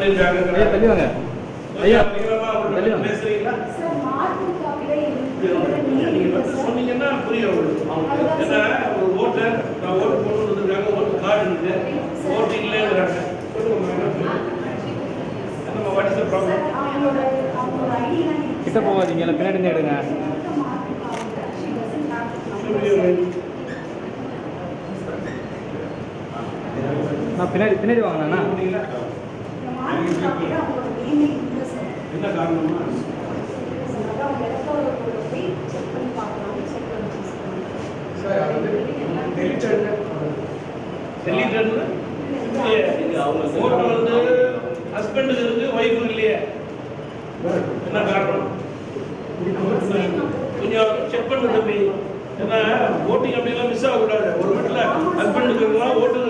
பண்ணியிருக்காங்க. தள்ளி வாங்க ஐயா, தள்ளி வாங்க. பேசுறீங்களா? நீங்கள் வந்து சொன்னீங்கன்னா புரியும் உங்களுக்கு. ஏன்னா ஒரு ஓட்டை நான் ஓட்டு போட்டு வந்துருக்காங்க, ஓட்டு கார்டு இருக்குது, ஓட்டு இல்லைங்கிறாங்க. சொல்லுங்க, வாட் இஸ் த ப்ராப்ளம்? கிட்ட போகாதீங்க, இல்லை பின்னாடி எடுங்க. நான் பின்னாடி வாங்கினேண்ணா. என்ன காரணமா? ஓட்டு வந்து ஹஸ்பண்டுக்கு இருக்கு, ஒய்ஃபுக்கு இல்லையே. என்ன காரணம்? கொஞ்சம் செக் பண்ணு தம்பி. ஏன்னா ஓட்டிங் அப்படிலாம் மிஸ் ஆகக்கூடாது. ஒரு வீட்டில் ஹஸ்பண்டுக்கு இருக்கலாம், ஓட்டு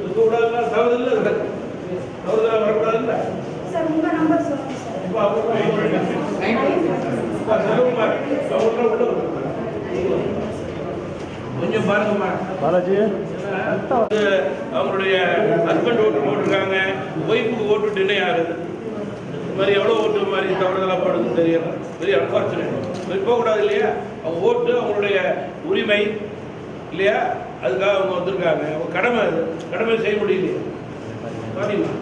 இருக்கக்கூடாதுன்னா தவறுதல் நடக்கும். தவறுதலாக வரக்கூடாதுல்ல. கொஞ்சம் பாருங்கம்மா பாலாஜி. அவங்களுடைய ஹஸ்பண்ட் ஓட்டு போட்டிருக்காங்க, ஒய்ஃபுக்கு ஓட்டு டினை ஆகுது. இது மாதிரி எவ்வளோ ஓட்டு மாதிரி தவறுதலாக போடுதுன்னு தெரியல. Very unfortunate. போகக்கூடாது இல்லையா? அவங்க ஓட்டு அவங்களுடைய உரிமை இல்லையா? அதுக்காக அவங்க வந்திருக்காங்க. அவங்க கடமை, அது கடமை செய்ய முடியலையே. பாத்தீங்களா?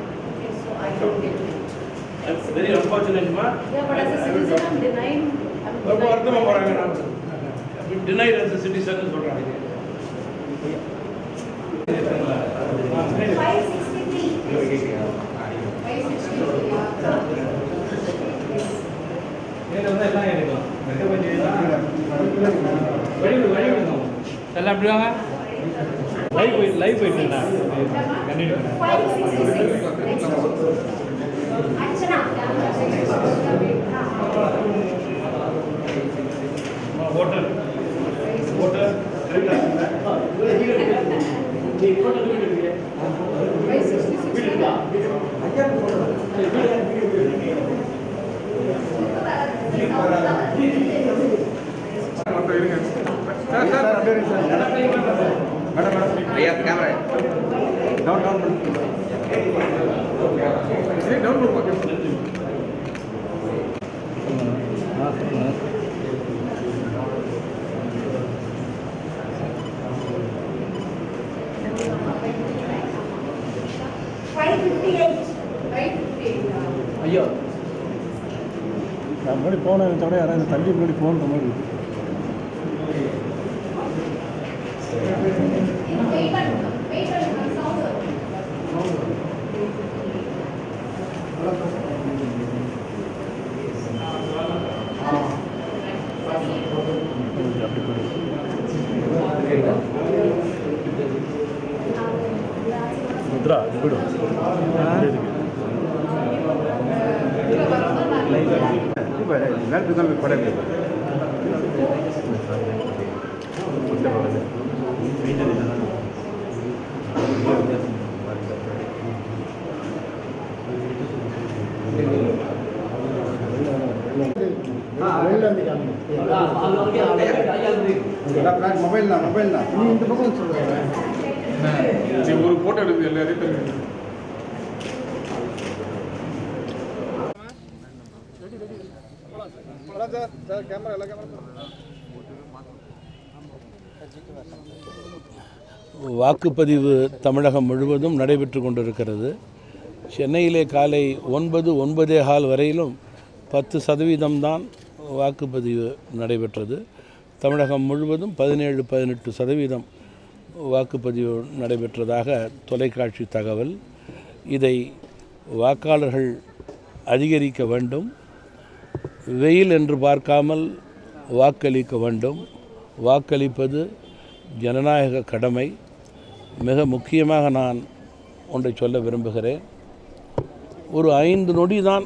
வெரி அன்ஃபார்ச்சுனேட்மா. ரொம்ப வருத்தமாக போகிறாங்க. நான் டினைட் as a citizen சொல்கிறாங்க. எல்லாம் எப்படி வாங்க. லைவ் போயிட்டு ஹோட்டல் ஹோட்டல் ஐயோ நான் முன்னாடி போனேன் தவிர யாராவது தள்ளி முன்னாடி போன்ற மாதிரி முத்ரா விடு ಮೊಬೈಲ್ ಇಂತ ಪಕ್ಕ ஒரு போட்டோ எடுத்து எல்லாரையும் வாக்குப்பதிவு தமிழகம் முழுவதும் நடைபெற்று கொண்டிருக்கிறது. சென்னையிலே காலை 9:15 வரையிலும் 10% தான் வாக்குப்பதிவு நடைபெற்றது. தமிழகம் முழுவதும் 17-18% வாக்குப்பதிவு நடைபெற்றதாக தொலைக்காட்சி தகவல். இதை வாக்காளர்கள் அதிகரிக்க வேண்டும். வெயில் என்று பார்க்காமல் வாக்களிக்க வேண்டும். வாக்களிப்பது ஜனநாயக கடமை. மிக முக்கியமாக நான் ஒன்றை சொல்ல விரும்புகிறேன். ஒரு 5 நொடி தான்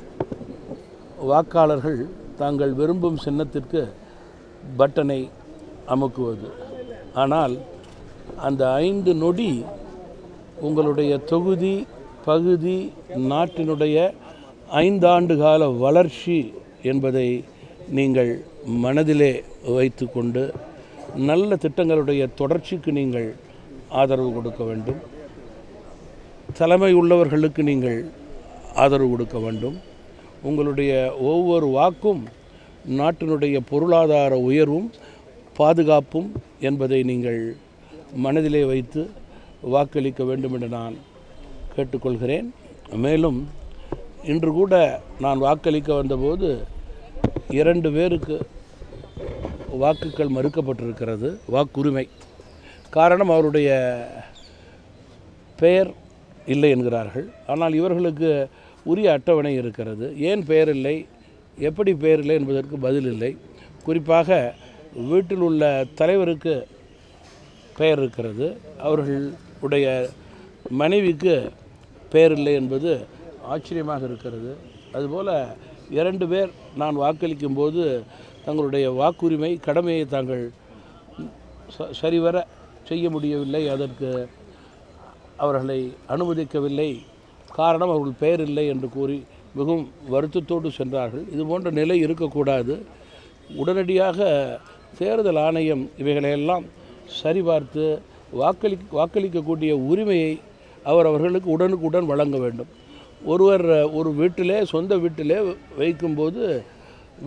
வாக்காளர்கள் தாங்கள் விரும்பும் சின்னத்திற்கு பட்டனை அமுக்குவது. ஆனால் அந்த 5 நொடி உங்களுடைய தொகுதி, பகுதி, நாட்டினுடைய 5 ஆண்டு கால வளர்ச்சி என்பதை நீங்கள் மனதிலே வைத்து கொண்டு நல்ல திட்டங்களுடைய தொடர்ச்சிக்கு நீங்கள் ஆதரவு கொடுக்க வேண்டும். தலைமை உள்ளவர்களுக்கு நீங்கள் ஆதரவு கொடுக்க வேண்டும். உங்களுடைய ஒவ்வொரு வாக்கும் நாட்டினுடைய பொருளாதார உயர்வும் பாதுகாப்பும் என்பதை நீங்கள் மனதிலே வைத்து வாக்களிக்க வேண்டும் என்று நான் கேட்டுக்கொள்கிறேன். மேலும் இன்று கூட நான் வாக்களிக்க வந்தபோது 2 பேருக்கு வாக்குகள் மறுக்கப்பட்டிருக்கிறது, வாக்குரிமை. காரணம் அவருடைய பெயர் இல்லை என்கிறார்கள். ஆனால் இவர்களுக்கு உரிய அட்டவணை இருக்கிறது. ஏன் பெயர் இல்லை, எப்படி பெயர் இல்லை என்பதற்கு பதில் இல்லை. குறிப்பாக வீட்டில் உள்ள தலைவருக்கு பெயர் இருக்கிறது, அவர்களுடைய மனைவிக்கு பெயர் இல்லை என்பது ஆச்சரியமாக இருக்கிறது. அதுபோல் 2 பேர் நான் வாக்களிக்கும் போது தங்களுடைய வாக்குரிமை கடமையை தாங்கள் சரிவர செய்ய முடியவில்லை, அதற்கு அவர்களை அனுமதிக்கவில்லை. காரணம் அவர்கள் பெயர் இல்லை என்று கூறி மிகவும் வருத்தத்தோடு சென்றார்கள். இது போன்ற நிலை இருக்கக்கூடாது. உடனடியாக தேர்தல் ஆணையம் இவைகளையெல்லாம் சரிபார்த்து வாக்களிக்கக்கூடிய உரிமையை அவர்களுக்கு உடனுக்குடன் வழங்க வேண்டும். ஒருவர் ஒரு வீட்டிலே, சொந்த வீட்டிலே வைக்கும்போது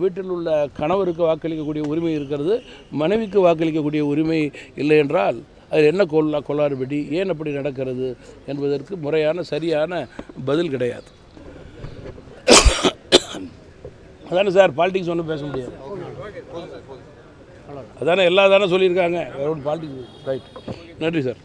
வீட்டில் உள்ள கணவருக்கு வாக்களிக்கக்கூடிய உரிமை இருக்கிறது, மனைவிக்கு வாக்களிக்கக்கூடிய உரிமை இல்லை என்றால் அது என்ன கொள்ளாறுபடி, ஏன் அப்படி நடக்கிறது என்பதற்கு முறையான சரியான பதில் கிடையாது. அதானே சார், பாலிடிக்ஸ் ஒன்றும் பேச முடியாது. அதானே எல்லா தானே சொல்லியிருக்காங்க, பாலிடிக்ஸ் ரைட். நன்றி சார்.